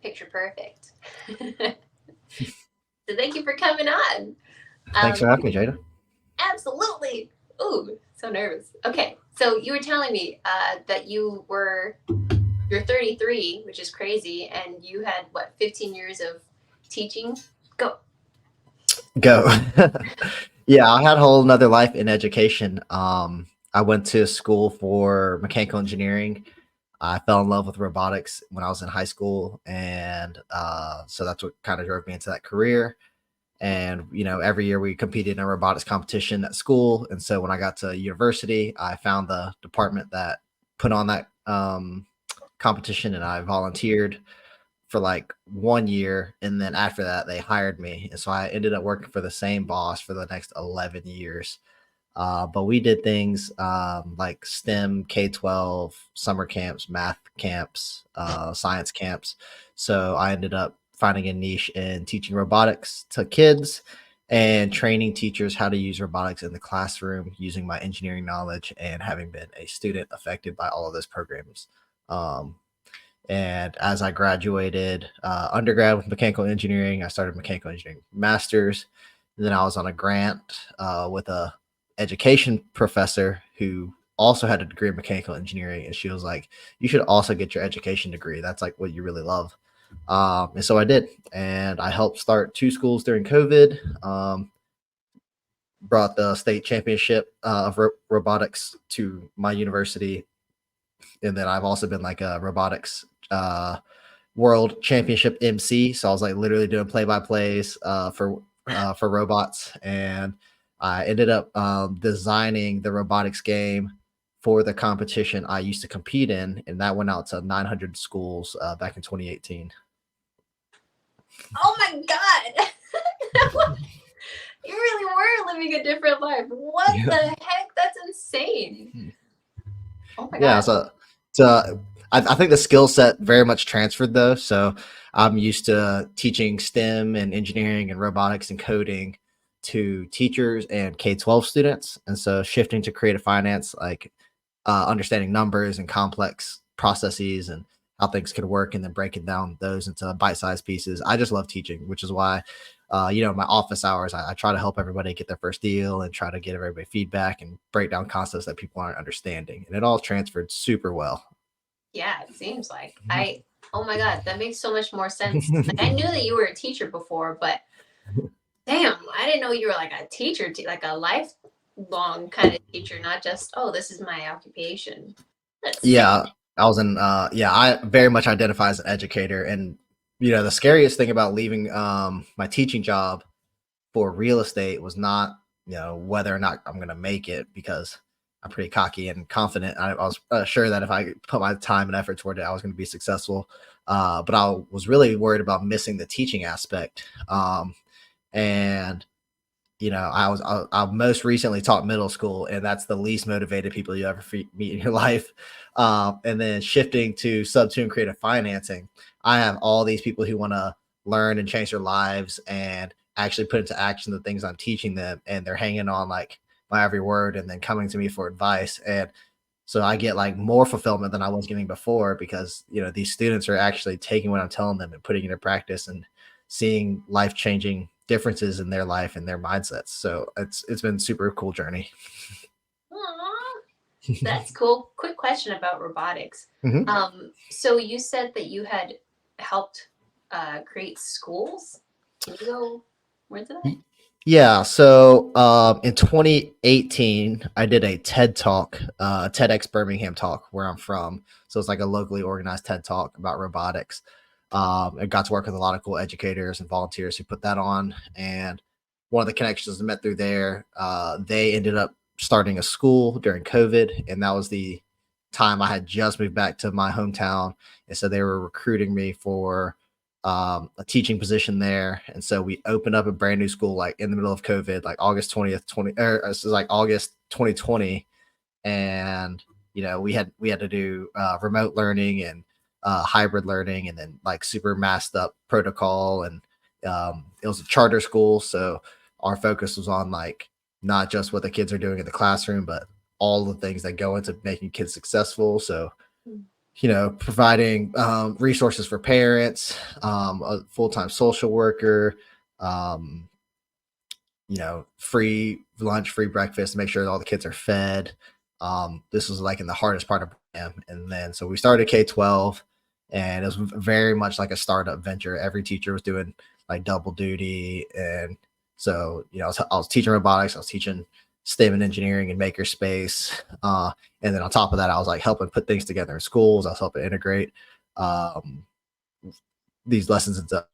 picture perfect. So thank you for coming on. Thanks Um, for having me, Jada. Absolutely. Ooh, so nervous. Okay, so you were telling me that you're 33, which is crazy, and you had what 15 years of teaching. Go. Go. Yeah, I had a whole nother life in education. I went to school for mechanical engineering. I fell in love with robotics when I was in high school, and so that's what kind of drove me into that career. And every year we competed in a robotics competition at school. And so when I got to university, I found the department that put on that competition, and I volunteered for like 1 year, and then after that they hired me, and so I ended up working for the same boss for the next 11 years. But we did things like STEM, K-12, summer camps, math camps, science camps. So I ended up finding a niche in teaching robotics to kids and training teachers how to use robotics in the classroom using my engineering knowledge and having been a student affected by all of those programs. Um, and as I graduated undergrad with mechanical engineering, I started mechanical engineering master's. And then I was on a grant with a education professor who also had a degree in mechanical engineering, and she was like, "You should also get your education degree. That's like what you really love." And so I did, and I helped start two schools during COVID. Brought the state championship of robotics to my university, and then I've also been like a robotics world championship MC. So I was like literally doing play by plays for robots, and I ended up designing the robotics game for the competition I used to compete in, and that went out to 900 schools back in 2018. Oh my god! You really were living a different life. What the Yeah, heck? That's insane. Oh my yeah. god. So I think the skill set very much transferred though. So I'm used to teaching STEM and engineering and robotics and coding to teachers and K-12 students, and so shifting to creative finance, like understanding numbers and complex processes and how things can work, and then breaking down those into bite-sized pieces. I just love teaching, which is why, my office hours, I try to help everybody get their first deal and try to get everybody feedback and break down concepts that people aren't understanding. And it all transferred super well. Yeah, it seems like Oh my god, that makes so much more sense. Like, I knew that you were a teacher before, but damn, I didn't know you were like a teacher, like a lifelong kind of teacher, not just this is my occupation. That's sick. Yeah, I very much identify as an educator. And the scariest thing about leaving my teaching job for real estate was not whether or not I'm going to make it, because I'm pretty cocky and confident. I was sure that if I put my time and effort toward it, I was going to be successful. But I was really worried about missing the teaching aspect. And I most recently taught middle school, and that's the least motivated people you ever meet in your life. And then shifting to sub two and creative financing, I have all these people who want to learn and change their lives and actually put into action the things I'm teaching them, and they're hanging on like my every word, and then coming to me for advice. And so I get like more fulfillment than I was getting before, because these students are actually taking what I'm telling them and putting it into practice and seeing life changing differences in their life and their mindsets. So it's been super cool journey. Aw, that's cool. Quick question about robotics. Mm-hmm. So you said that you had helped create schools. Can you go more into that? Yeah, so in 2018, I did a TED Talk, TEDx Birmingham talk where I'm from. So it's like a locally organized TED Talk about robotics. I got to work with a lot of cool educators and volunteers who put that on. And one of the connections I met through there, they ended up starting a school during COVID. And that was the time I had just moved back to my hometown. And so they were recruiting me for a teaching position there. And so we opened up a brand new school like in the middle of COVID, like August 20th, 20, or this is like August 2020. And, we had to do remote learning and hybrid learning, and then like super masked up protocol. And it was a charter school. So our focus was on like not just what the kids are doing in the classroom, but all the things that go into making kids successful. So providing resources for parents, a full-time social worker, um, free lunch, free breakfast, make sure that all the kids are fed. This was like in the hardest part of them. And then so we started K-12, and it was very much like a startup venture. Every teacher was doing like double duty. And so, I was teaching robotics, I was teaching STEM and engineering and makerspace. And then on top of that, I was like helping put things together in schools. I was helping integrate um, these lessons into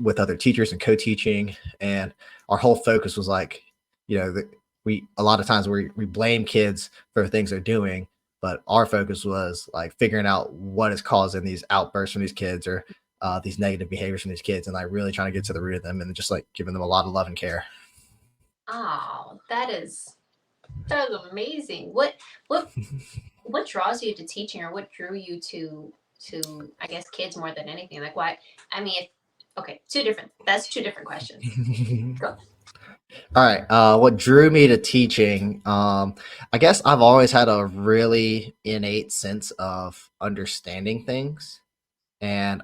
with other teachers and co-teaching. And our whole focus was like, that we a lot of times we blame kids for things they're doing, but our focus was like figuring out what is causing these outbursts from these kids, or these negative behaviors from these kids, and like really trying to get to the root of them, and just like giving them a lot of love and care. Oh, that is amazing. What draws you to teaching, or what drew you to I guess kids more than anything? Like why? I mean, okay, that's two different questions. Go. All right. What drew me to teaching? I guess I've always had a really innate sense of understanding things. And,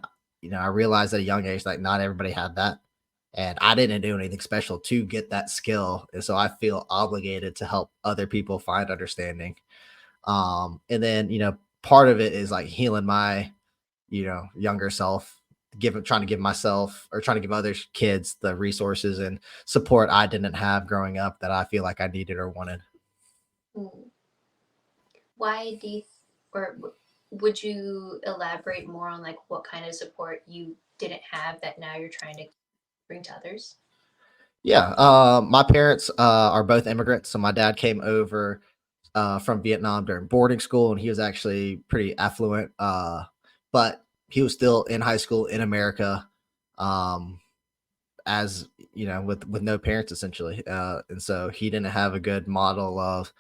I realized at a young age, like not everybody had that. And I didn't do anything special to get that skill. And so I feel obligated to help other people find understanding. And then, part of it is like healing my, younger self, trying to give myself, or trying to give other kids the resources and support I didn't have growing up that I feel like I needed or wanted. Hmm. Why do you, or would you elaborate more on like what kind of support you didn't have that now you're trying to bring to others? Yeah. My parents are both immigrants. So my dad came over from Vietnam during boarding school, and he was actually pretty affluent, but he was still in high school in America, um, as with no parents essentially, and so he didn't have a good model of,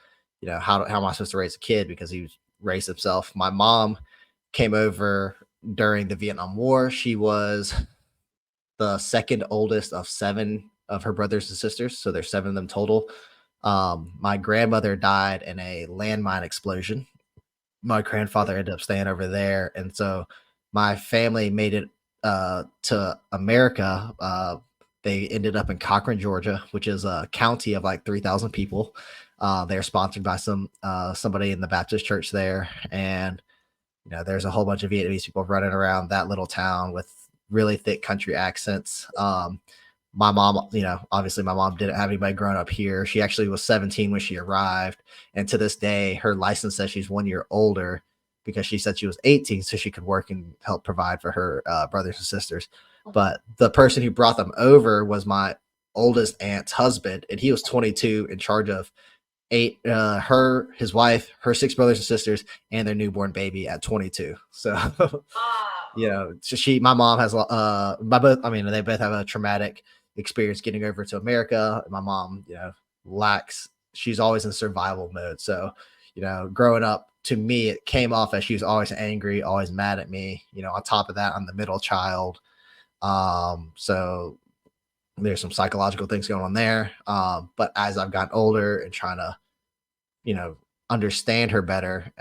how am I supposed to raise a kid, because he was raised himself. My mom came over during the Vietnam War. She was the second oldest of seven of her brothers and sisters, so there's seven of them total. My grandmother died in a landmine explosion. My grandfather ended up staying over there, and so my family made it to America. They ended up in Cochran, Georgia, which is a county of like 3,000 people. They're sponsored by somebody in the Baptist church there, and there's a whole bunch of Vietnamese people running around that little town with really thick country accents. My mom, obviously my mom didn't have anybody growing up here. She actually was 17 when she arrived. And to this day, her license says she's 1 year older, because she said she was 18 so she could work and help provide for her brothers and sisters. But the person who brought them over was my oldest aunt's husband, and he was 22, in charge of eight, his wife, her six brothers and sisters, and their newborn baby at 22. So Oh, my mom has my both I mean, they both have a traumatic experience getting over to America. My mom, lacks she's always in survival mode. So, growing up, to me it came off as she was always angry, always mad at me. On top of that, I'm the middle child. So there's some psychological things going on there. But as I've gotten older and trying to, you know, understand her better,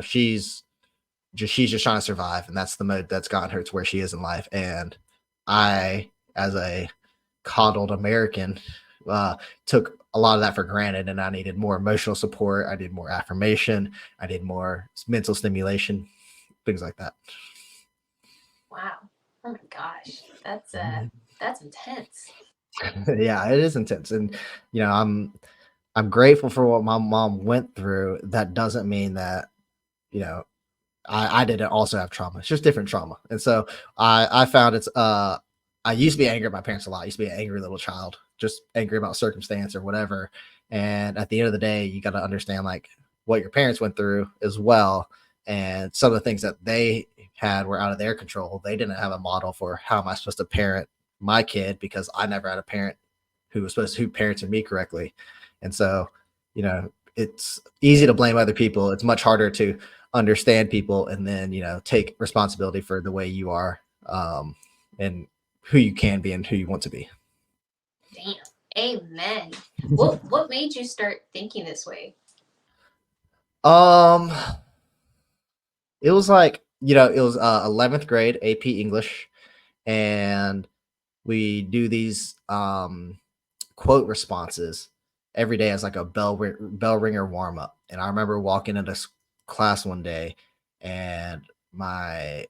she's just trying to survive, and that's the mode that's gotten her to where she is in life. And I, as a coddled American, uh, took a lot of that for granted, and I needed more emotional support. I needed more affirmation. I needed more mental stimulation, things like that. wow. Oh my gosh. That's intense. Yeah, it is intense, and I'm grateful for what my mom went through. That doesn't mean that you know I didn't also have trauma. It's just different trauma. And so I found I used to be angry at my parents a lot. I used to be an angry little child, just angry about circumstance or whatever. And at the end of the day, you got to understand like what your parents went through as well. And some of the things that they had were out of their control. They didn't have a model for how am I supposed to parent my kid, because I never had a parent who parented me correctly. And so, it's easy to blame other people. It's much harder to understand people, and then take responsibility for the way you are, and who you can be and who you want to be. Damn. Amen. What made you start thinking this way? um It was like, it was 11th grade AP English, and we do these quote responses every day as like a bell ringer warm up. And I remember walking into class one day, and my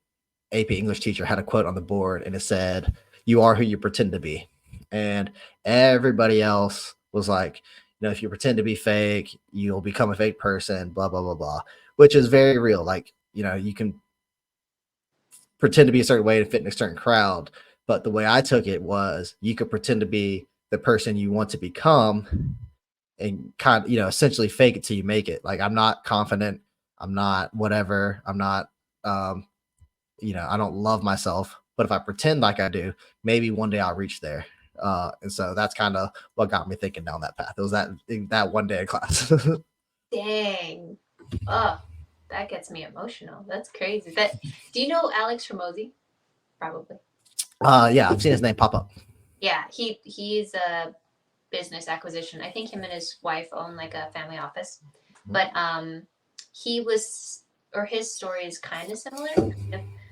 AP English teacher had a quote on the board, and it said, "You are who you pretend to be." And everybody else was like, if you pretend to be fake, you'll become a fake person, blah, blah, blah, blah, which is very real. Like, you can pretend to be a certain way to fit in a certain crowd. But the way I took it was you could pretend to be the person you want to become and kind of, essentially fake it till you make it. Like, I'm not confident. I'm not whatever. I'm not, um, I don't love myself. But if I pretend like I do, maybe one day I'll reach there. And so that's kind of what got me thinking down that path. It was that one day of class. Dang. Oh, that gets me emotional. That's crazy. That do you know Alex Ramosi? Probably. Yeah, I've seen his name pop up. Yeah, he's a business acquisition. I think him and his wife own like a family office. But he was or his story is kind of similar,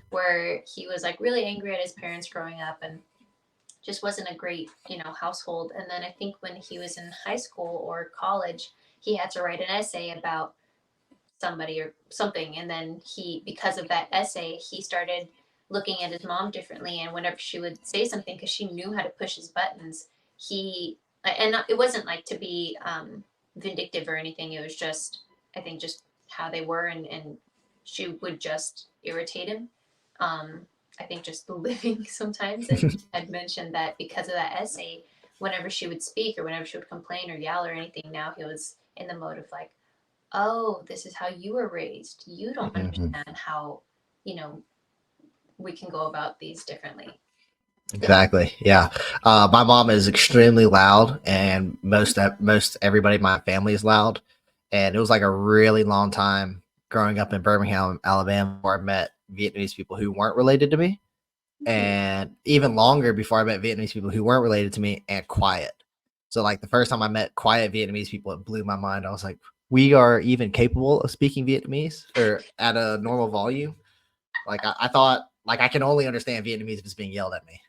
where he was like really angry at his parents growing up and just wasn't a great, household. And then I think when he was in high school or college, he had to write an essay about somebody or something. And then because of that essay, he started looking at his mom differently. And whenever she would say something, because she knew how to push his buttons, and it wasn't like to be vindictive or anything. It was just, I think, just how they were. And she would just irritate him. I think just the living sometimes. And I'd mentioned that because of that essay, whenever she would speak or whenever she would complain or yell or anything, now he was in the mode of like, oh, this is how you were raised. You don't understand how, you know, we can go about these differently. Exactly. Yeah. My mom is extremely loud, and most everybody in my family is loud. And it was like a really long time growing up in Birmingham, Alabama, where I met Vietnamese people who weren't related to me, and even longer before I met Vietnamese people who weren't related to me and quiet. So like the first time I met quiet Vietnamese people, it blew my mind. I was like, we are even capable of speaking Vietnamese or at a normal volume. Like I thought, like I can only understand Vietnamese if it's being yelled at me.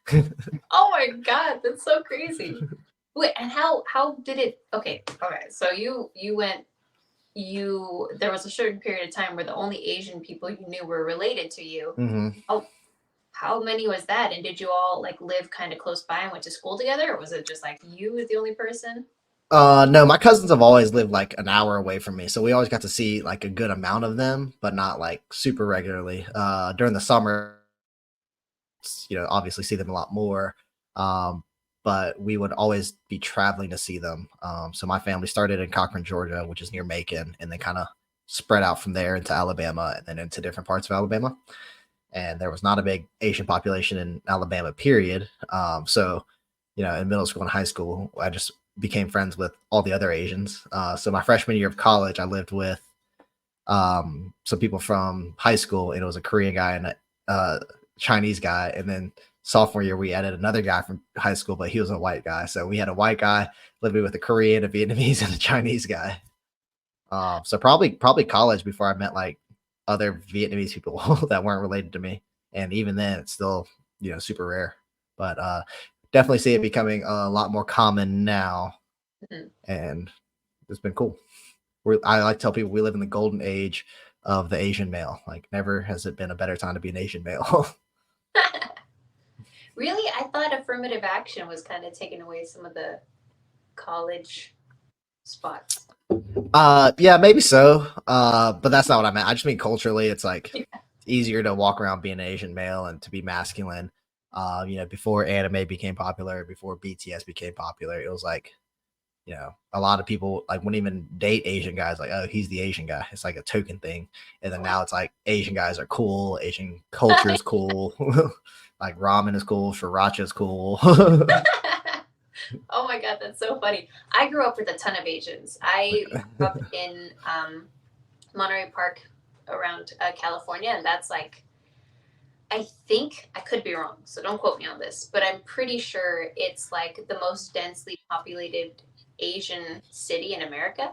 Oh my god, that's so crazy. Wait, and how did it? Okay. So you went. There was a certain period of time where the only Asian people you knew were related to you. Mm-hmm. Oh, how many was that? And did you all like live kind of close by and went to school together, or was it just like you was the only person? No, my cousins have always lived like an hour away from me, so we always got to see like a good amount of them, but not like super regularly. During the summer, obviously see them a lot more. Um, but we would always be traveling to see them. So my family started in Cochran, Georgia, which is near Macon, and then kind of spread out from there into Alabama and then into different parts of Alabama. And there was not a big Asian population in Alabama, period. So, in middle school and high school, I just became friends with all the other Asians. So my freshman year of college, I lived with some people from high school, and it was a Korean guy and a Chinese guy. And then sophomore year, we added another guy from high school, but he was a white guy. So we had a white guy living with a Korean, a Vietnamese, and a Chinese guy. So probably college before I met like other Vietnamese people that weren't related to me. And even then, it's still super rare. But definitely see it becoming a lot more common now, and it's been cool. I like to tell people we live in the golden age of the Asian male. Like, never has it been a better time to be an Asian male. Really, I thought affirmative action was kind of taking away some of the college spots. Yeah, maybe so. But that's not what I meant. I just mean culturally, it's like easier to walk around being an Asian male and to be masculine. Before anime became popular, before BTS became popular, it was like, a lot of people like wouldn't even date Asian guys. Like, oh, he's the Asian guy. It's like a token thing. And then now it's like Asian guys are cool. Asian culture is cool. Like ramen is cool. Sriracha is cool. Oh my god, that's so funny. I grew up with a ton of Asians. I grew up in Monterey Park around California, and that's like, I think, I could be wrong, so don't quote me on this, but I'm pretty sure it's like the most densely populated Asian city in America,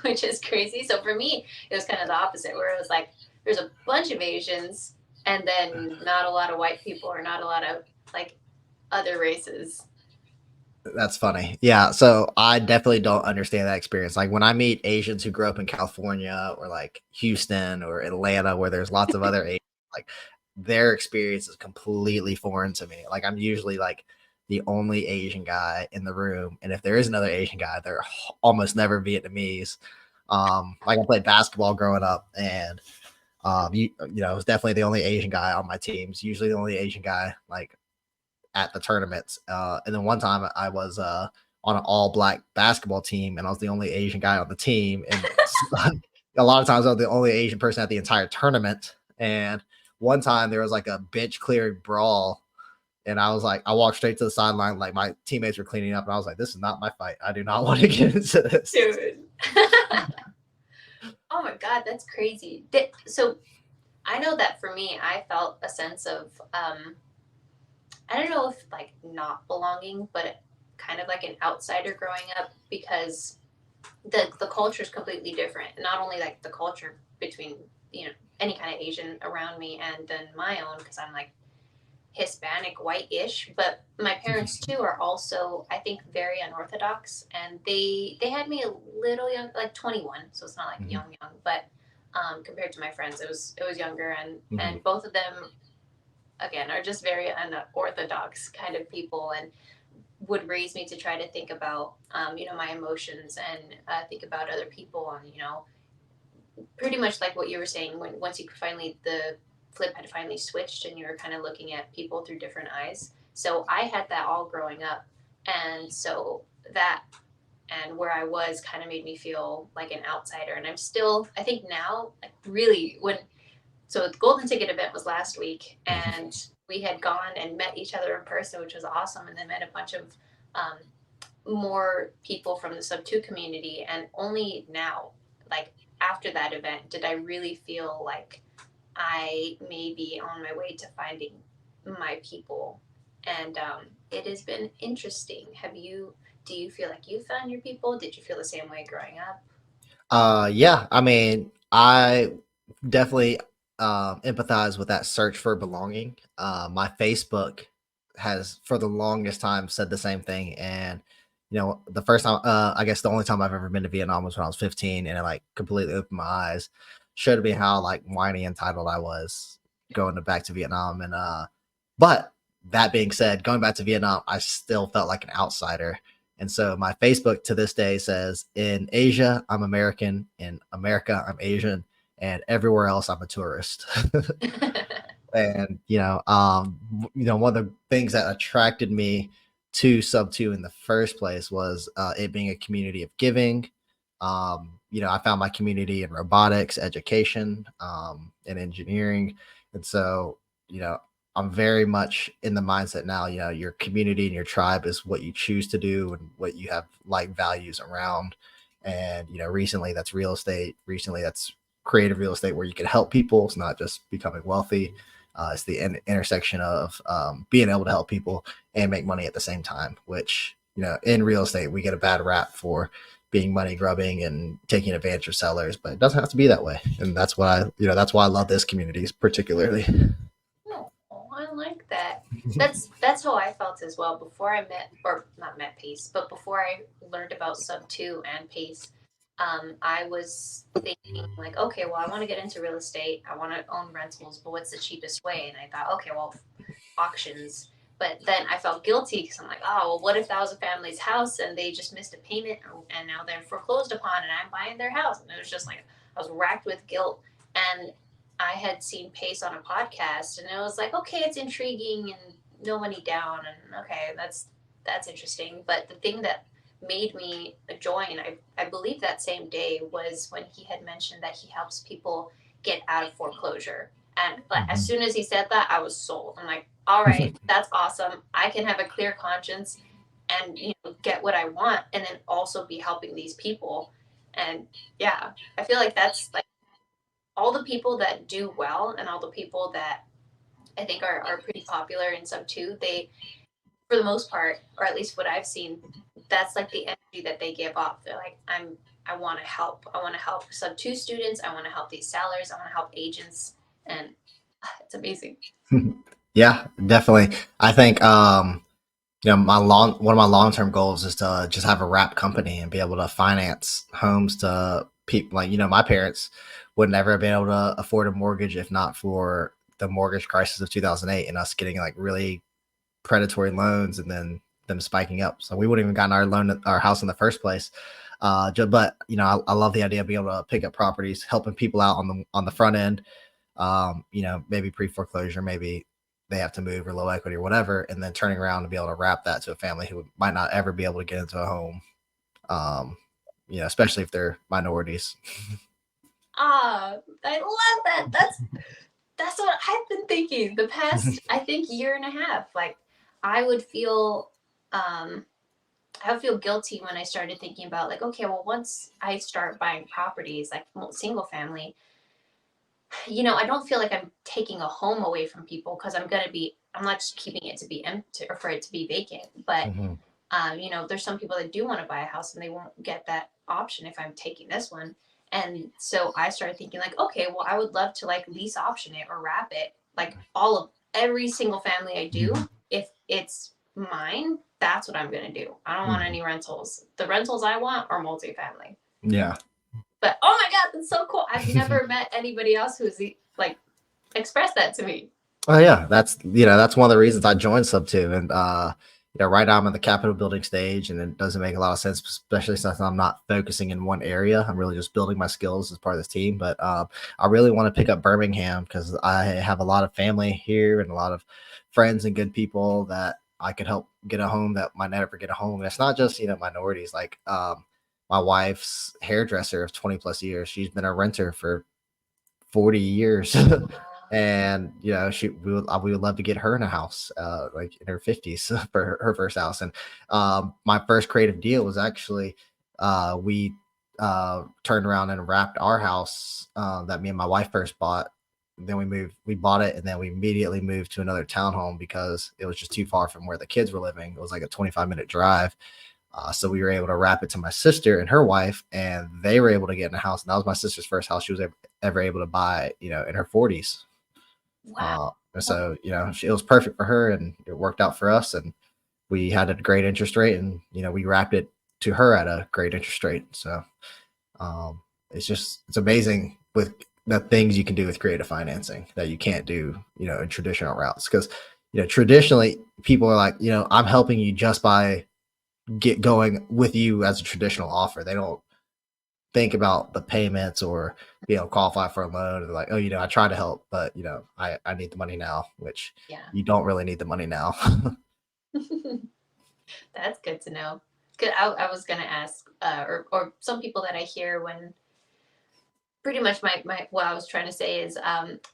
which is crazy. So for me, it was kind of the opposite, where it was like there's a bunch of Asians and then not a lot of white people or not a lot of like other races. That's funny. Yeah, so I definitely don't understand that experience. Like when I meet Asians who grew up in California or like Houston or Atlanta, where there's lots of other Asians, like their experience is completely foreign to me. Like I'm usually like the only Asian guy in the room, and if there is another Asian guy, they're almost never Vietnamese. Like I played basketball growing up, and I was definitely the only Asian guy on my teams. Usually the only Asian guy like at the tournaments. And then one time I was on an all black basketball team, and I was the only Asian guy on the team. And a lot of times I was the only Asian person at the entire tournament. And one time there was like a bench cleared brawl. And I was like, I walked straight to the sideline, like my teammates were cleaning up, and I was like, "This is not my fight. I do not want to get into this." Dude. Oh my God, that's crazy. So I know that for me, I felt a sense of, I don't know if like not belonging, but kind of like an outsider growing up because the culture is completely different. Not only like the culture between, you know, any kind of Asian around me and then my own, because I'm like Hispanic, white-ish, but my parents too are also, I think, very unorthodox, and they had me a little young, like 21, so it's not like Mhm, young, but compared to my friends, it was younger, mhm, and both of them again are just very unorthodox kind of people, and would raise me to try to think about my emotions and think about other people, and pretty much like what you were saying when once you finally the flip had finally switched and you were kind of looking at people through different eyes. So I had that all growing up, and so that and where I was kind of made me feel like an outsider. And I'm still, I think now, like really when so the golden ticket event was last week, and we had gone and met each other in person, which was awesome, and then met a bunch of um, more people from the sub 2 community, and only now, like after that event, did I really feel like I may be on my way to finding my people. And it has been interesting. Do you feel like you found your people? Did you feel the same way growing up? Yeah, I mean, I definitely empathize with that search for belonging. My Facebook has, for the longest time, said the same thing. And, the first time, I guess the only time I've ever been to Vietnam was when I was 15, and it like completely opened my eyes, showed me how like whiny and entitled I was going back to Vietnam. And, but that being said, going back to Vietnam, I still felt like an outsider, and so my Facebook to this day says, in Asia, I'm American. In America, I'm Asian. And everywhere else, I'm a tourist. And, one of the things that attracted me to Sub 2 in the first place was it being a community of giving. I found my community in robotics, education, and engineering. And so, you know, I'm very much in the mindset now, your community and your tribe is what you choose to do and what you have like values around. And, recently that's real estate. Recently that's creative real estate where you can help people. It's not just becoming wealthy. It's the intersection of being able to help people and make money at the same time, which, in real estate, we get a bad rap for being money grubbing and taking advantage of sellers, but it doesn't have to be that way. And that's why I love this community particularly. Oh, I like that. That's how I felt as well before I met, or not met Pace, but before I learned about Sub 2 and Pace. I was thinking like, okay, well, I want to get into real estate. I want to own rentals, but what's the cheapest way? And I thought, okay, well, auctions. But then I felt guilty because I'm like, oh, well, what if that was a family's house and they just missed a payment and now they're foreclosed upon and I'm buying their house? And it was just like, I was racked with guilt. And I had seen Pace on a podcast and it was like, okay, it's intriguing and no money down. And okay, that's interesting. But the thing that made me join, I believe that same day, was when he had mentioned that he helps people get out of foreclosure. And like, as Mhm. soon as he said that, I was sold. I'm like, all right, that's awesome. I can have a clear conscience and get what I want, and then also be helping these people. And yeah, I feel like that's like all the people that do well and all the people that I think are pretty popular in Sub 2. They, for the most part, or at least what I've seen, that's like the energy that they give off. They're like, I'm I want to help. I want to help sub two students. I want to help these sellers. I want to help agents, and it's amazing. Yeah, definitely. I think one of my long term goals is to just have a wrap company and be able to finance homes to people like my parents would never have been able to afford a mortgage if not for the mortgage crisis of 2008 and us getting like really predatory loans and then them spiking up. So we wouldn't even gotten our house in the first place. But I love the idea of being able to pick up properties, helping people out on the front end. Maybe pre foreclosure, maybe they have to move or low equity or whatever, and then turning around and be able to wrap that to a family who might not ever be able to get into a home. Um, especially if they're minorities. Ah, I love that. That's what I've been thinking the past, I think, year and a half. Like, I would feel, um, I would feel guilty when I started thinking about like, okay, well, once I start buying properties, like single family, I don't feel like I'm taking a home away from people because I'm not just keeping it to be empty or for it to be vacant. But, Mhm. there's some people that do want to buy a house and they won't get that option if I'm taking this one. And so I started thinking like, okay, well, I would love to like lease option it or wrap it, like every single family I do, if it's mine, that's what I'm gonna do. I don't want Mhm. any rentals. The rentals I want are multifamily. Yeah. But oh my god, that's so cool! I've never met anybody else who's like expressed that to me. Oh yeah, that's one of the reasons I joined Sub Two, and right now I'm in the Capitol building stage, and it doesn't make a lot of sense, especially since I'm not focusing in one area. I'm really just building my skills as part of this team. But I really want to pick up Birmingham because I have a lot of family here and a lot of friends and good people that I could help get a home that might never get a home. And it's not just minorities. Like my wife's hairdresser of 20 plus years, she's been a renter for 40 years. And we would love to get her in a house like in her 50s for her first house. And my first creative deal was actually we turned around and wrapped our house that me and my wife first bought. Then we bought it, and then we immediately moved to another townhome because it was just too far from where the kids were living. It was like a 25-minute drive. So we were able to wrap it to my sister and her wife, and they were able to get in a house. And that was my sister's first house she was ever able to buy, in her 40s. Wow. And so, it was perfect for her, and it worked out for us. And we had a great interest rate, and we wrapped it to her at a great interest rate. So um, it's amazing with the things you can do with creative financing that you can't do, in traditional routes. Because traditionally people are like, I'm helping you just by get going with you as a traditional offer. They don't think about the payments or qualify for a loan. They're like, oh, I try to help, but I need the money now, which Yeah. you don't really need the money now. That's good to know. Cause I was gonna ask, or some people that I hear when pretty much my what I was trying to say is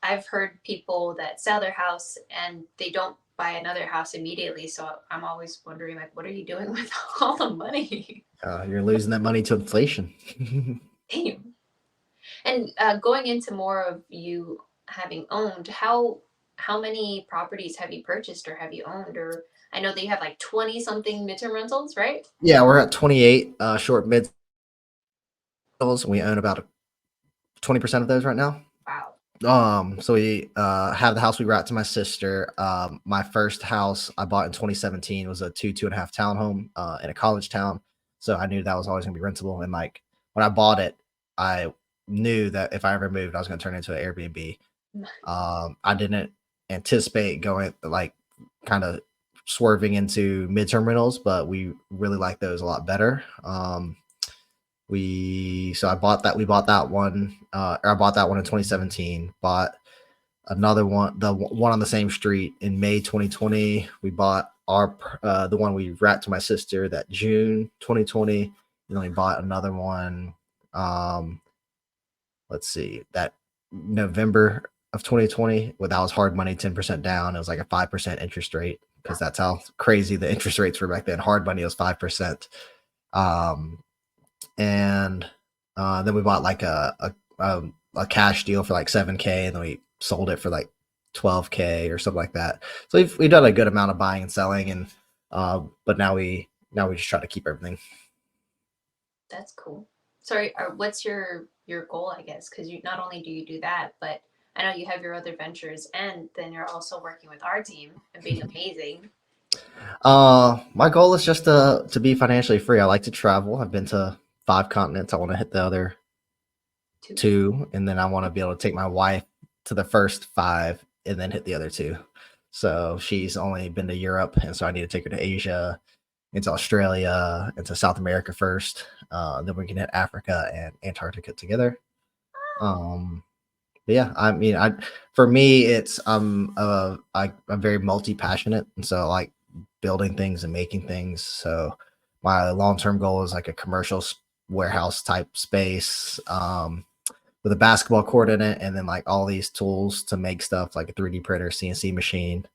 I've heard people that sell their house and they don't buy another house immediately. So I'm always wondering like, what are you doing with all the money? You're losing that money to inflation. Damn. And going into more of you having owned, how many properties have you purchased or have you owned? Or I know that you have like 20 something midterm rentals, right? Yeah, we're at 28 short mid. We own about 20% of those right now. Wow. So we have the house we brought to my sister. My first house I bought in 2017 was a two and a half townhome in a college town. So I knew that was always gonna be rentable. And like when I bought it, I knew that if I ever moved, I was gonna turn it into an Airbnb. I didn't anticipate going like kind of swerving into midterm rentals, but we really like those a lot better. I bought that. We bought that one. Or I bought that one in 2017. Bought another one, the one on the same street in May 2020. We bought the one we wrapped to my sister that June 2020. And then we bought another one. Um, let's see, that November of 2020. Well, that was hard money, 10% down. It was like a 5% interest rate because that's how crazy the interest rates were back then. Hard money was 5%. Um, and then we bought like a cash deal for like 7K, and then we sold it for like 12K or something like that. So we've done a good amount of buying and selling, and but now we just try to keep everything. That's cool. sorry, or what's your goal, I guess? Because you not only do you do that, but I know you have your other ventures, and then you're also working with our team and being amazing. My goal is just to be financially free. I like to travel. I've been to 5 continents. I want to hit the other Too. two, and then I want to be able to take my wife to the first 5 and then hit the other two. So she's only been to Europe, and so I need to take her to Asia, into Australia, into South America first. Then we can hit Africa and Antarctica together. Um, but yeah, I mean, I for me, it's I'm very multi passionate, and so I like building things and making things. So my long term goal is like a commercial warehouse type space. With a basketball court in it, and then like all these tools to make stuff like a 3D printer, CNC machine.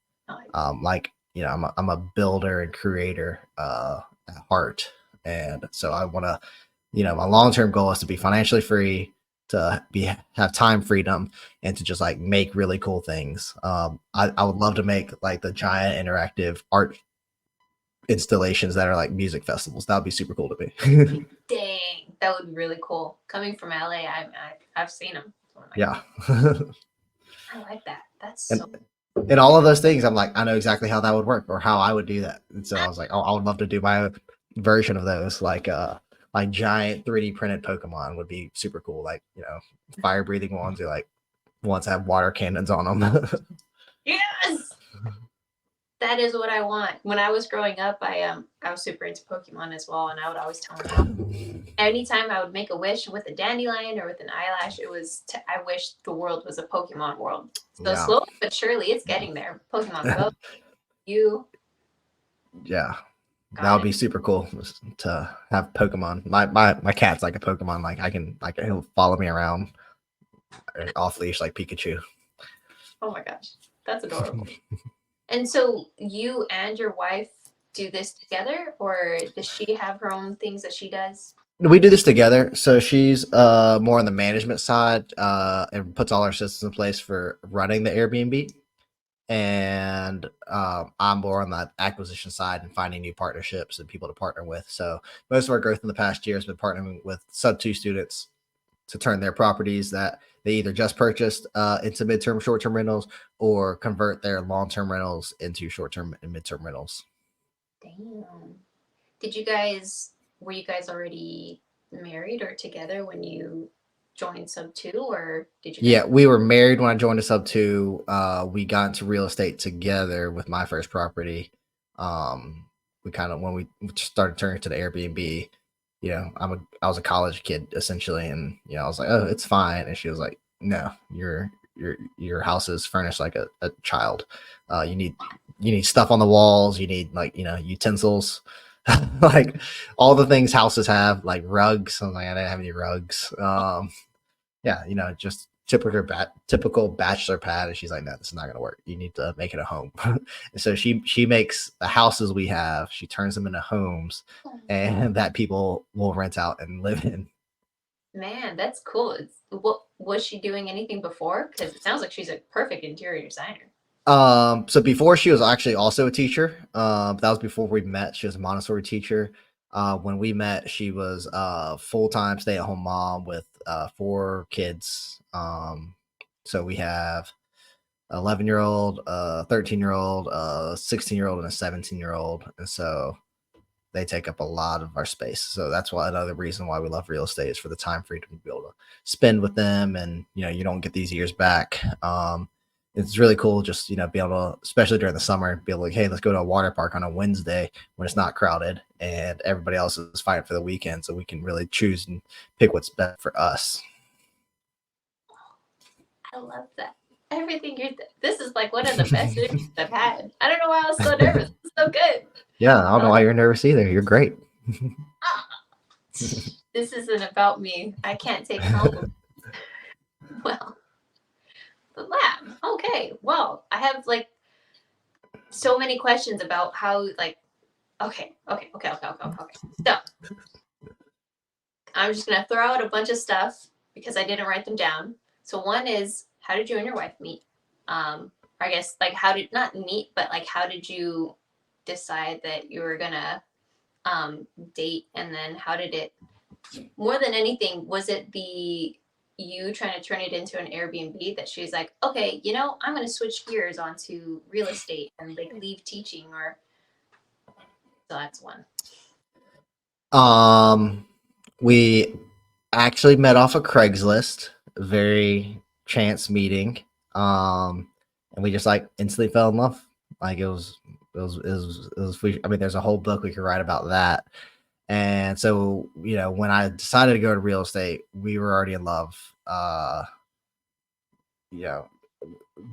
Like I'm a builder and creator at heart, and so I want to, my long term goal is to be financially free, to have time freedom, and to just like make really cool things. I would love to make like the giant interactive art installations that are like music festivals. That would be super cool to me. Dang, that would be really cool. Coming from LA, I've seen them. Yeah. I like that. That's so. And all of those things, I'm like, I know exactly how that would work or how I would do that. And so I was like, oh, I would love to do my own version of those, like giant 3D printed Pokemon would be super cool. Like, fire breathing ones who like ones have water cannons on them. Yes, that is what I want. When I was growing up, I was super into Pokemon as well, and I would always tell my mom anytime I would make a wish with a dandelion or with an eyelash, it was I wish the world was a Pokemon world. So Yeah. slowly but surely, it's getting there. Pokemon Go, you. Yeah. That would be super cool to have Pokemon. My cat's like a Pokemon. Like he'll follow me around off leash like Pikachu. Oh my gosh, that's adorable. And so you and your wife do this together, or does she have her own things that she does? We do this together. So she's more on the management side and puts all our systems in place for running the Airbnb. And I'm more on the acquisition side and finding new partnerships and people to partner with. So most of our growth in the past year has been partnering with sub-2 students to turn their properties that they either just purchased into midterm, short-term rentals, or convert their long-term rentals into short-term and midterm rentals. Damn. Were you guys already married or together when you joined Sub 2, or did you guys? Yeah, we were married when I joined a Sub 2. We got into real estate together with my first property. We kind of, when we started turning to the Airbnb, I was a college kid essentially, and I was like, oh, it's fine, and she was like, no, your house is furnished like a child. You need stuff on the walls. You need like utensils, like all the things houses have, like rugs. I'm like, I didn't have any rugs. Yeah, just typical bachelor pad. And she's like, no, this is not gonna work. You need to make it a home. And so she makes the houses we have, she turns them into homes, and that people will rent out and live in. Man, that's cool. What was she doing anything before? Because it sounds like she's a perfect interior designer. So before she was actually also a teacher. That was before we met. She was a Montessori teacher. When we met, she was a full-time stay-at-home mom with 4 kids. So we have 11-year-old, 13-year-old, 16-year-old, and a 17-year-old, and so they take up a lot of our space. So that's why another reason why we love real estate is for the time freedom to be able to spend with them, and you don't get these years back. It's really cool just be able to, especially during the summer, be able to, like, hey, let's go to a water park on a Wednesday when it's not crowded and everybody else is fighting for the weekend, so we can really choose and pick what's best for us. I love that. Everything this is like one of the best interviews I've had. I don't know why I was so nervous. It's so good. Yeah, I don't know why you're nervous either. You're great. This isn't about me. I can't take compliments. Well, the lab. Okay. Well, I have like so many questions about how like. Okay. So I'm just gonna throw out a bunch of stuff because I didn't write them down. So one is, how did you and your wife meet? I guess like how did not meet, but like how did you decide that you were gonna date, and then how did it more than anything, was it the you trying to turn it into an Airbnb that she's like, okay, I'm going to switch gears onto real estate and like leave teaching, or so that's one. Um, we actually met off of Craigslist, very chance meeting. Um, and we just like instantly fell in love. Like I mean, there's a whole book we could write about that. And so, when I decided to go to real estate, we were already in love. You know,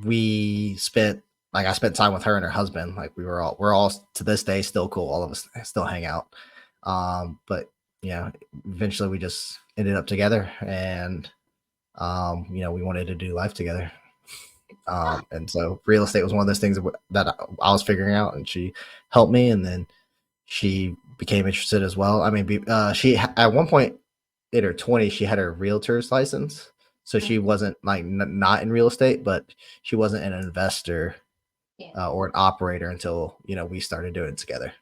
we spent like I spent time with her and her husband. Like we're all to this day still cool. All of us still hang out. But eventually we just ended up together, and we wanted to do life together. And so real estate was one of those things that I was figuring out, and she helped me, and then she became interested as well. I mean, she at one point in her 20s, she had her realtor's license, so she wasn't like not in real estate, but she wasn't an investor Yeah. or an operator until we started doing it together.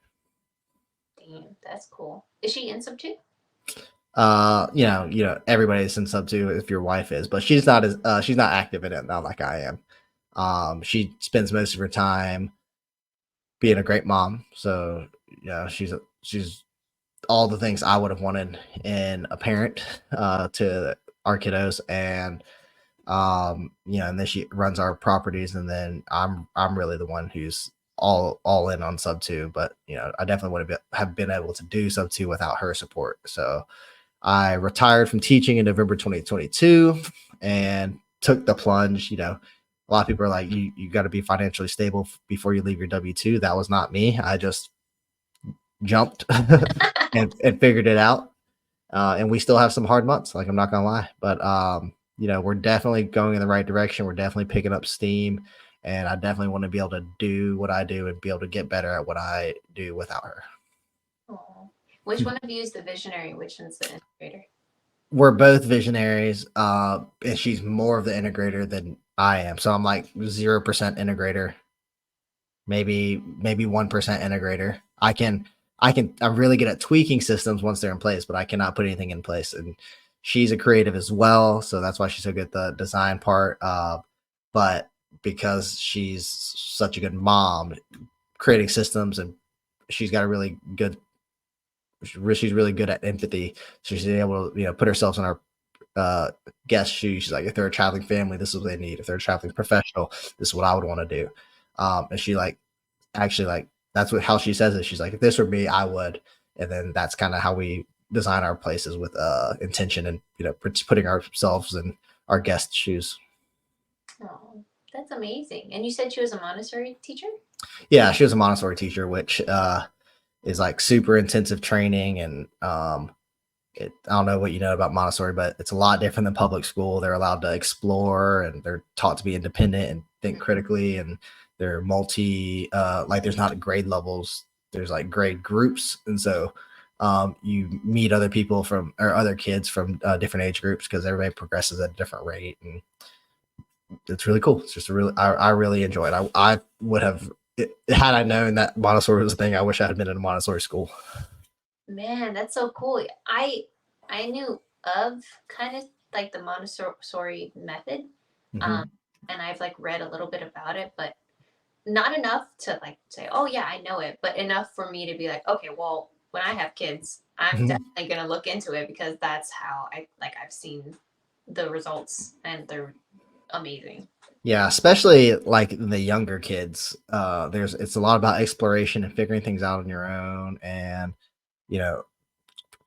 Damn, that's cool. Is she in sub two? Everybody's in sub two if your wife is, but she's not active in it, not like I am. She spends most of her time being a great mom, so she's all the things I would have wanted in a parent to our kiddos, and and then she runs our properties, and then I'm really the one who's all in on sub two, but I definitely would have been able to do sub two without her support. So I retired from teaching in November 2022 and took the plunge. A lot of people are like, you got to be financially stable before you leave your W-2. That was not me. I just jumped and figured it out. And we still have some hard months, like I'm not gonna lie, but we're definitely going in the right direction. We're definitely picking up steam, and I definitely want to be able to do what I do and be able to get better at what I do without her. Oh. Which one of you is the visionary? Which one's the integrator? We're both visionaries, and she's more of the integrator than I am. So I'm like 0% integrator, maybe 1% integrator. I'm really good at tweaking systems once they're in place, but I cannot put anything in place. And she's a creative as well, so that's why she's so good at the design part. But because she's such a good mom, creating systems, and she's got a really good she's really good at empathy. So she's able to put herself in our guest shoes. She's like, if they're a traveling family, this is what they need. If they're a traveling professional, this is what I would want to do. And she actually that's how she says it. She's like, if this were me, I would. And then that's kind of how we design our places with intention, and putting ourselves in our guest shoes. Oh, that's amazing. And you said she was a Montessori teacher? Yeah, she was a Montessori teacher, which is like super intensive training, and I don't know what you know about Montessori, but it's a lot different than public school. They're allowed to explore, and they're taught to be independent and think critically, and they're like there's not grade levels. There's like grade groups. And so you meet other people or other kids from different age groups, because everybody progresses at a different rate. And it's really cool. It's just I really enjoy it. I would have, had I known that Montessori was a thing, I wish I had been in a Montessori school. Man, that's so cool. I knew of kind of like the Montessori method, Mm-hmm. and I've like read a little bit about it, but not enough to like say, oh yeah, I know it, but enough for me to be like, okay, well, when I have kids, I'm definitely gonna look into it, because that's how I've seen the results, and they're amazing. Yeah, especially like the younger kids. It's a lot about exploration and figuring things out on your own, and you know,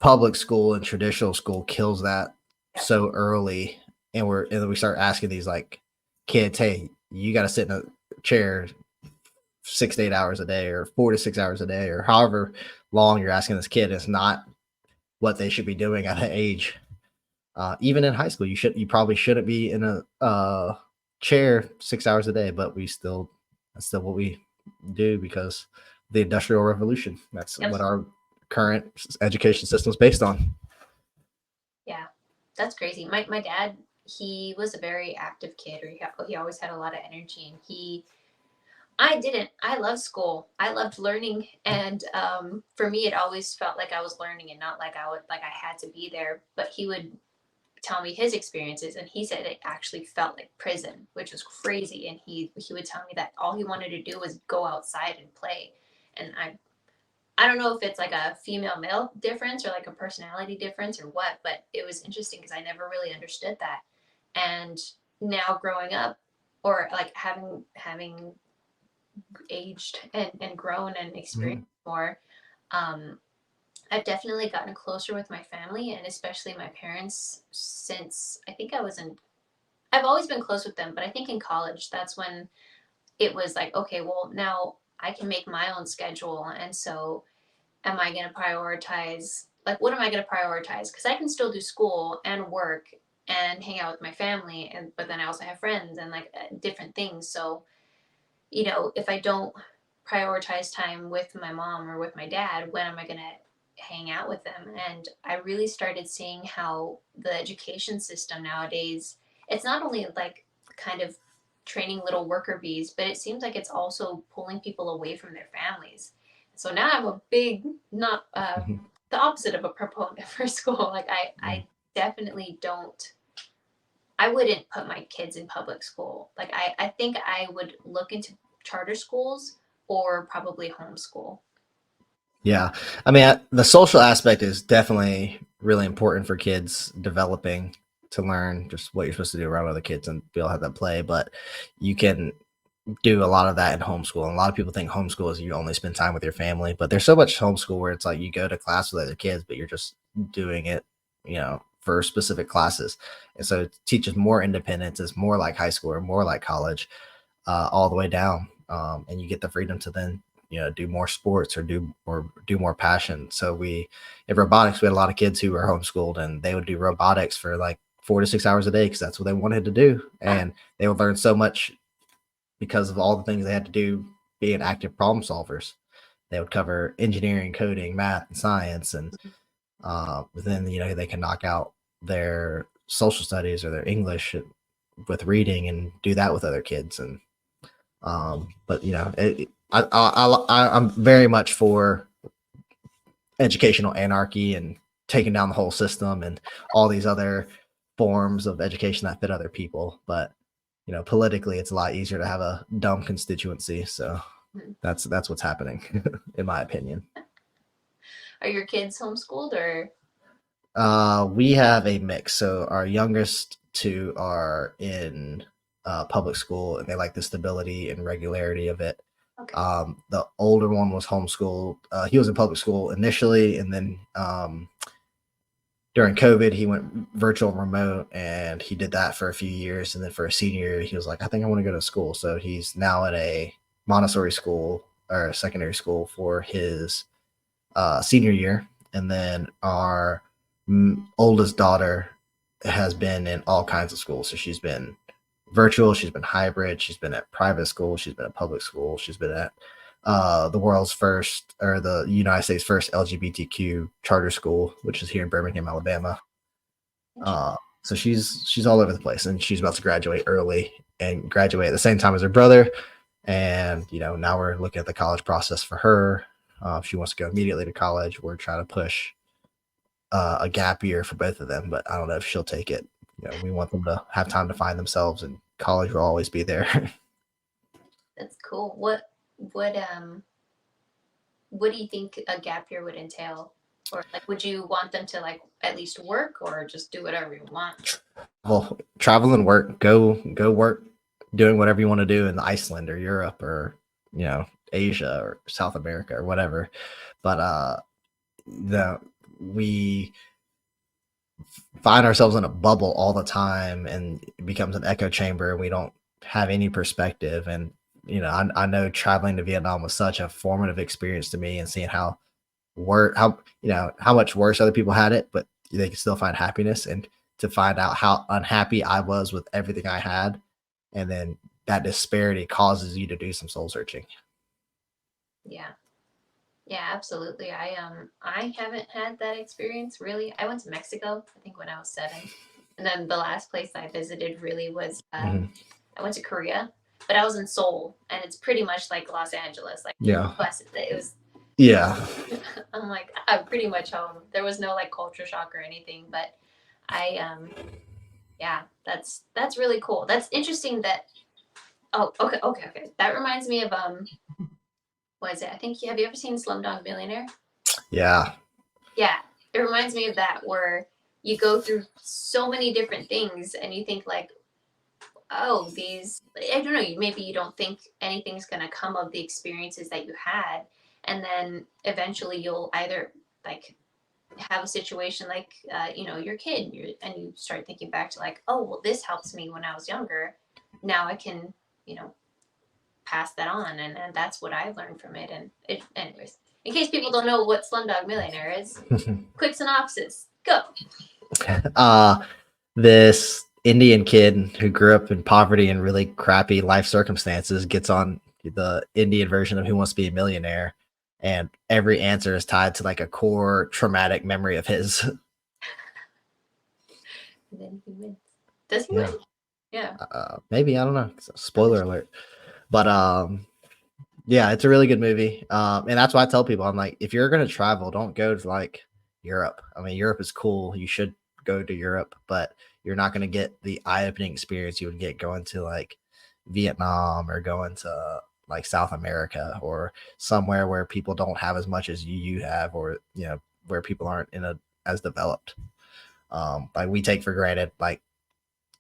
public school and traditional school kills that so early. And we start asking these like kids, hey, you got to sit in a chair 6 to 8 hours a day, or 4 to 6 hours a day, or however long you're asking this kid. It's not what they should be doing at that age. Even in high school, you probably shouldn't be in a chair 6 hours a day, but that's still what we do, because the Industrial Revolution. That's what our current education system is based on. Yeah, that's crazy. My dad, he was a very active kid, or he always had a lot of energy, and I didn't. I loved school. I loved learning, and for me, it always felt like I was learning, and not like I had to be there. But he would tell me his experiences, and he said it actually felt like prison, which was crazy. And he would tell me that all he wanted to do was go outside and play. And I don't know if it's like a female male difference or like a personality difference or what, but it was interesting because I never really understood that. And now growing up, or like having aged and grown and experienced Mhm. more, um, I've definitely gotten closer with my family and especially my parents since I think I was in. I've always been close with them, but I think in college that's when it was like, okay, well now I can make my own schedule, and so am I going to prioritize, like what am I going to prioritize, because I can still do school and work and hang out with my family, and but then I also have friends and like different things. So if I don't prioritize time with my mom or with my dad, when am I going to hang out with them? And I really started seeing how the education system nowadays, it's not only like kind of training little worker bees, but it seems like it's also pulling people away from their families. So now I'm a big, not Mhm. the opposite of a proponent for school. Like Mm. I definitely don't, I wouldn't put my kids in public school. Like I think I would look into charter schools or probably homeschool. Yeah. I mean, the social aspect is definitely really important for kids developing to learn just what you're supposed to do around other kids and be able to have that play. But you can do a lot of that in homeschool. And a lot of people think homeschool is you only spend time with your family, but there's so much homeschool where it's like you go to class with other kids, but you're just doing it, for specific classes. And so it teaches more independence. It's more like high school or more like college, all the way down. And you get the freedom to then, do more sports or do more passion. So in robotics, we had a lot of kids who were homeschooled and they would do robotics for like 4 to 6 hours a day because that's what they wanted to do. Huh. And they would learn so much because of all the things they had to do being active problem solvers. They would cover engineering, coding, math, and science, and then they can knock out their social studies or their English with reading and do that with other kids. And but I'm very much for educational anarchy and taking down the whole system and all these other forms of education that fit other people. But politically, it's a lot easier to have a dumb constituency. So Mhm. that's what's happening, in my opinion. Are your kids homeschooled or We have a mix. So our youngest two are in public school, and they like the stability and regularity of it. okay? The older one was homeschooled. He was in public school initially, and then during COVID, he went virtual remote, and he did that for a few years. And then for a senior year, he was like, I think I want to go to school. So he's now at a Montessori school or a secondary school for his senior year. And then our oldest daughter has been in all kinds of schools. So she's been virtual, she's been hybrid, she's been at private school, she's been at public school, she's been at the world's first or the United States first LGBTQ charter school, which is here in Birmingham, Alabama. Uh, so she's all over the place, and she's about to graduate early and graduate at the same time as her brother. And now we're looking at the college process for her. If she wants to go immediately to college, we're trying to push a gap year for both of them, but I don't know if she'll take it. We want them to have time to find themselves, and college will always be there. That's cool. What do you think a gap year would entail? Or like would you want them to like at least work or just do whatever you want? Well, travel and work, go work, doing whatever you want to do in Iceland or Europe or Asia or South America or whatever. But the we find ourselves in a bubble all the time, and it becomes an echo chamber, and we don't have any perspective. And I know traveling to Vietnam was such a formative experience to me, and seeing how much worse other people had it, but they could still find happiness, and to find out how unhappy I was with everything I had, and then that disparity causes you to do some soul searching. Yeah. Yeah, absolutely. I haven't had that experience really. I went to Mexico, I think when I was 7. And then the last place I visited really was Mhm. I went to Korea. but I was in Seoul, and it's pretty much like Los Angeles. Like Yeah. it was. Yeah. I'm like, I'm pretty much home. There was no like culture shock or anything, but I yeah, that's really cool. That's interesting. That oh, okay. That reminds me of what is it? I think have you ever seen Slumdog Millionaire? Yeah. Yeah, it reminds me of that where you go through so many different things and you think like, oh, these I don't know, maybe you don't think anything's gonna come of the experiences that you had, and then eventually you'll either like have a situation like your kid, and you start thinking back to like, oh well, this helps me when I was younger. Now I can you know pass that on, and that's what I learned from it. And anyways, in case people don't know what Slumdog Millionaire is, quick synopsis, go. uh this Indian kid who grew up in poverty and really crappy life circumstances gets on the Indian version of Who Wants to Be a Millionaire, and every answer is tied to like a core traumatic memory of his. And then he wins. Does he Yeah. win? Yeah. Maybe, I don't know. Spoiler alert. But yeah, it's a really good movie. And that's why I tell people, I'm like, if you're gonna travel, don't go to like Europe. I mean, Europe is cool. You should go to Europe, but you're not gonna get the eye-opening experience you would get going to like Vietnam or going to like South America or somewhere where people don't have as much as you have, or where people aren't in a as developed. Like we take for granted like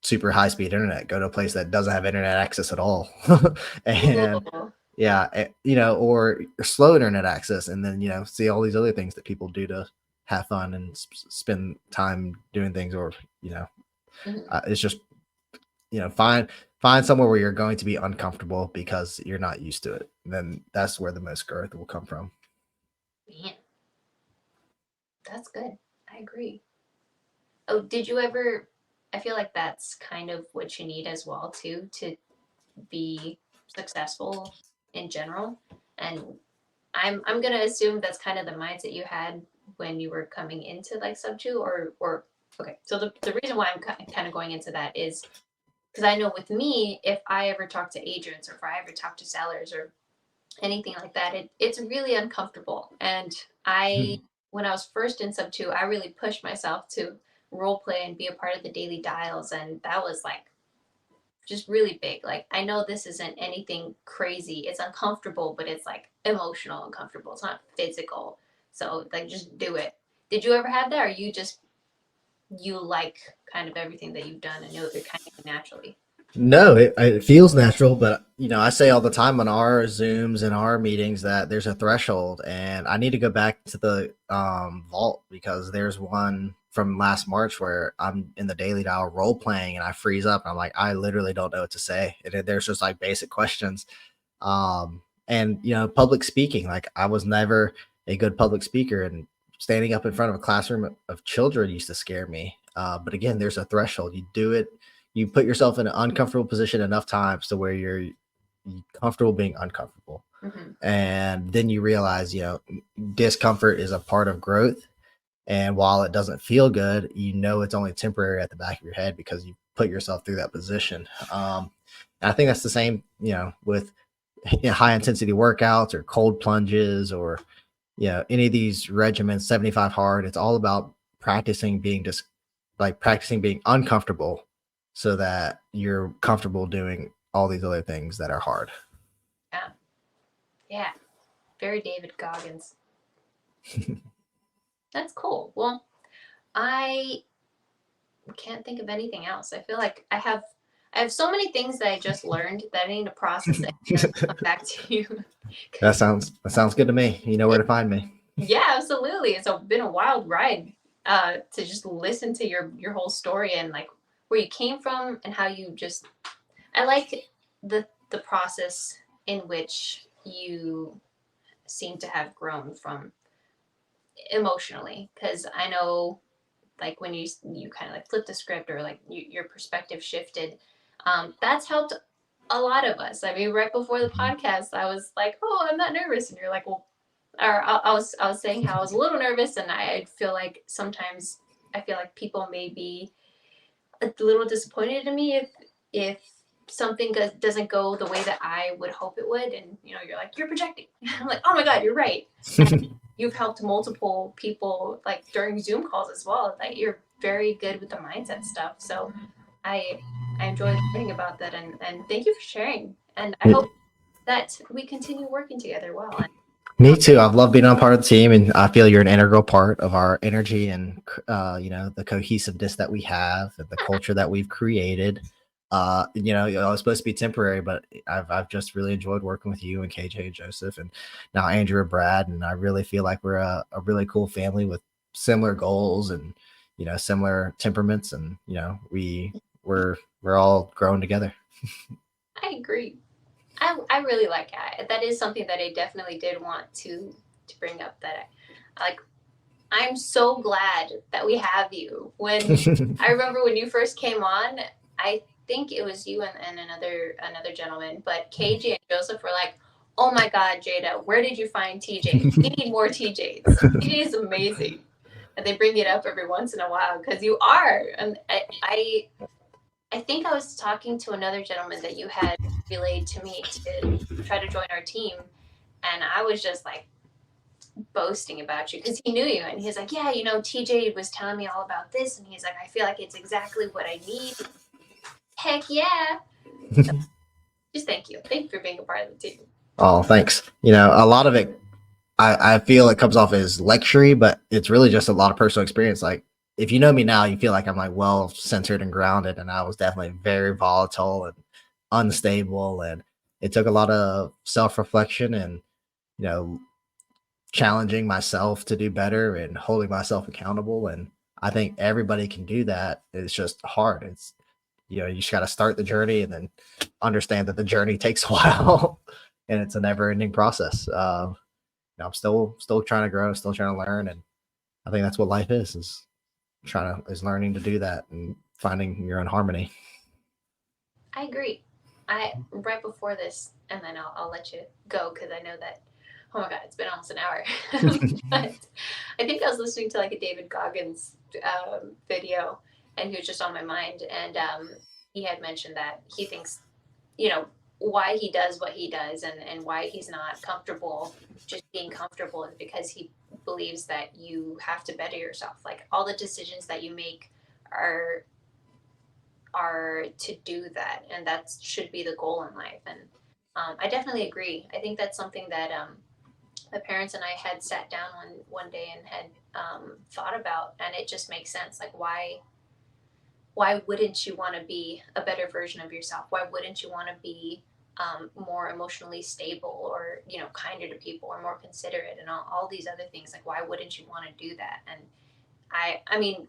super high speed internet. Go to a place that doesn't have internet access at all, and Ooh. yeah, or slow internet access, and then see all these other things that people do to have fun and spend time doing things, or Mhm. it's just find somewhere where you're going to be uncomfortable because you're not used to it. And then that's where the most growth will come from. Man, that's good. I agree. Oh, did you ever? I feel like that's kind of what you need as well too to be successful in general. And I'm gonna assume that's kind of the mindset you had when you were coming into like sub two, or okay. So the reason why I'm kind of going into that is because I know with me, if I ever talk to agents or if I ever talk to sellers or anything like that, it's really uncomfortable. And I when I was first in sub two, I really pushed myself to role play and be a part of the daily dials, and that was like just really big. Like I know this isn't anything crazy. It's uncomfortable, but it's like emotional uncomfortable. It's not physical. So like just do it. Did you ever have that, or you like kind of everything that you've done and know it kind of naturally? No, it feels natural, but I say all the time on our Zooms and our meetings that there's a threshold, and I need to go back to the vault because there's one from last March where I'm in the daily dial role playing and I freeze up. And I'm like, I literally don't know what to say. There's just like basic questions, and public speaking. Like I was never a good public speaker, and standing up in front of a classroom of children used to scare me. But again, there's a threshold. You do it, you put yourself in an uncomfortable position enough times to where you're comfortable being uncomfortable. Mm-hmm. And then you realize, discomfort is a part of growth. And while it doesn't feel good, it's only temporary at the back of your head because you put yourself through that position. And I think that's the same, with high intensity workouts or cold plunges or, any of these regimens, 75 hard. It's all about practicing being practicing being uncomfortable so that you're comfortable doing all these other things that are hard. Yeah. Yeah. Very David Goggins. That's cool. Well, I can't think of anything else. I feel like I have so many things that I just learned that I need to process it and come back to you. that Because sounds good to me. You know where to find me. yeah, absolutely. Been a wild ride to just listen to your whole story and like where you came from and how you just I like the process in which you seem to have grown from emotionally, because I know like when you kind of like flipped the script or like your perspective shifted, that's helped a lot of us. I mean, right before the podcast I was like, oh, I'm not nervous, and you're like, well, or I was saying how I was a little nervous, and I feel like sometimes I feel like people may be a little disappointed in me if something doesn't go the way that I would hope it would, and you're like, you're projecting. I'm like, oh my god, you're right. And you've helped multiple people like during Zoom calls as well. Like you're very good with the mindset stuff. So I enjoyed learning about that, and thank you for sharing. And I hope that we continue working together well. Me too. I've loved being on part of the team, and I feel you're an integral part of our energy and the cohesiveness that we have and the culture that we've created. It was supposed to be temporary, but I've just really enjoyed working with you and KJ and Joseph, and now Andrew and Brad, and I really feel like we're a really cool family with similar goals and similar temperaments, and we're all growing together. I agree. I really like it. That is something that I definitely did want to bring up. That I like. I'm so glad that we have you. When I remember when you first came on, I think it was you and another gentleman, but KJ and Joseph were like, "Oh my God, Jada, where did you find TJ? We need more TJs. TJ is amazing." And they bring it up every once in a while because you are. And I think I was talking to another gentleman that you had relayed to me to try to join our team, and I was just like boasting about you because he knew you, and he's like, yeah, TJ was telling me all about this, and he's like, I feel like it's exactly what I need. Heck yeah. Just thank you for being a part of the team. Oh, thanks. A lot of it, I feel it comes off as lectury, but it's really just a lot of personal experience. Like, if you know me now, you feel like I'm like well centered and grounded, and I was definitely very volatile and unstable, and it took a lot of self-reflection and you know challenging myself to do better and holding myself accountable. And I think everybody can do that. It's just hard. It's you just got to start the journey and then understand that the journey takes a while and it's a never-ending process. I'm still trying to grow, still trying to learn, and I think that's what life is learning to do that and finding your own harmony. I agree. I right before this, and then I'll let you go because I know that. Oh my God, it's been almost an hour. But I think I was listening to like a David Goggins video, and he was just on my mind. And he had mentioned that he thinks, why he does what he does, and why he's not comfortable just being comfortable is because he believes that you have to better yourself. Like all the decisions that you make are to do that, and that should be the goal in life. And I definitely agree. I think that's something that my parents and I had sat down one day and had thought about, and it just makes sense. Like why wouldn't you want to be a better version of yourself? Why wouldn't you want to be more emotionally stable, or kinder to people, or more considerate, and all these other things? Like why wouldn't you want to do that? And I mean,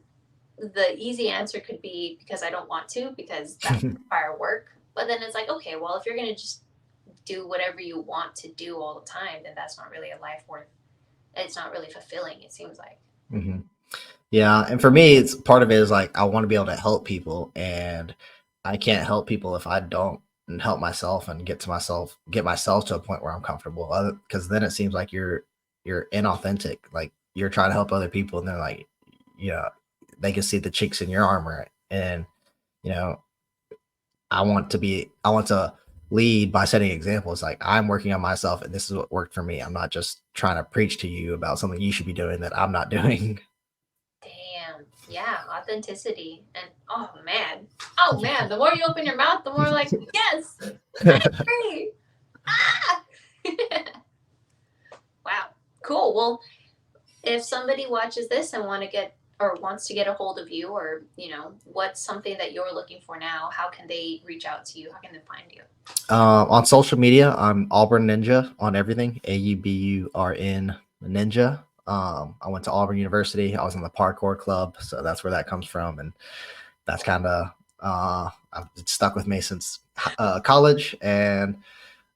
the easy answer could be because I don't want to, because that require work. But then it's like, okay, well, if you're gonna just do whatever you want to do all the time, then that's not really a life worth. It's not really fulfilling. It seems like. Mm-hmm. Yeah, and for me, it's part of it is like I want to be able to help people, and I can't help people if I don't help myself and get myself to a point where I'm comfortable. Because then it seems like you're inauthentic. Like you're trying to help other people, and they're like, they can see the chinks in your armor, and I want to lead by setting examples. Like I'm working on myself, and this is what worked for me. I'm not just trying to preach to you about something you should be doing that I'm not doing. Damn. Yeah, authenticity. And oh man, the more you open your mouth, the more like, yes, I agree. Ah! Wow, cool. Well, if somebody watches this and wants to get a hold of you, or what's something that you're looking for now, how can they reach out to you? How can they find you? On social media, I'm Auburn Ninja on everything. AUBURN Ninja. I went to Auburn University. I was in the parkour club, so that's where that comes from, and that's kind of I've stuck with me since college. And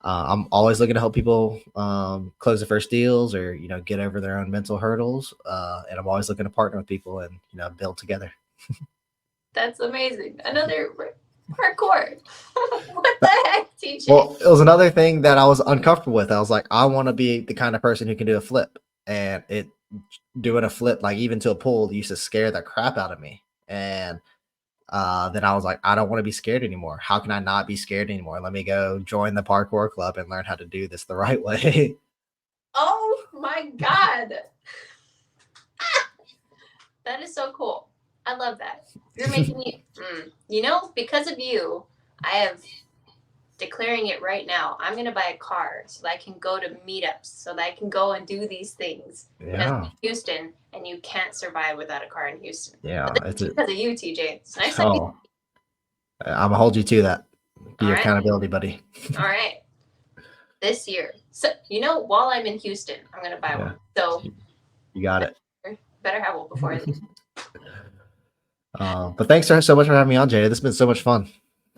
I'm always looking to help people close their first deals, or get over their own mental hurdles. And I'm always looking to partner with people and build together. That's amazing. Another parkour. What the heck, TJ? Well, it was another thing that I was uncomfortable with. I was like, I want to be the kind of person who can do a flip, and doing a flip, like even to a pool, used to scare the crap out of me. And then I was like, I don't want to be scared anymore. How can I not be scared anymore? Let me go join the parkour club and learn how to do this the right way. Oh my God. That is so cool. I love that. You're making me, because of you, I have declaring it right now. I'm going to buy a car so that I can go to meetups, so that I can go and do these things. Because I'm in Houston, and you can't survive without a car in Houston. Yeah. It's because of you, TJ. It's nice time. Oh, I'm going to hold you to that. Be your accountability buddy. All right. This year. So, while I'm in Houston, I'm going to buy one. So you got it. Better have one before I leave. But thanks so much for having me on, Jada. This has been so much fun.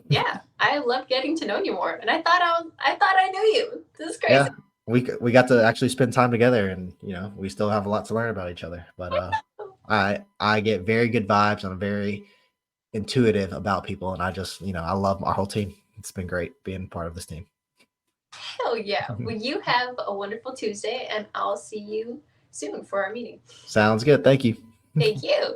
Yeah, I love getting to know you more, and I thought I knew you. This is crazy. Yeah, we got to actually spend time together, and we still have a lot to learn about each other. But I get very good vibes. I'm very intuitive about people, and I just I love our whole team. It's been great being part of this team. Hell yeah! Well, you have a wonderful Tuesday, and I'll see you soon for our meeting. Sounds good. Thank you. Thank you.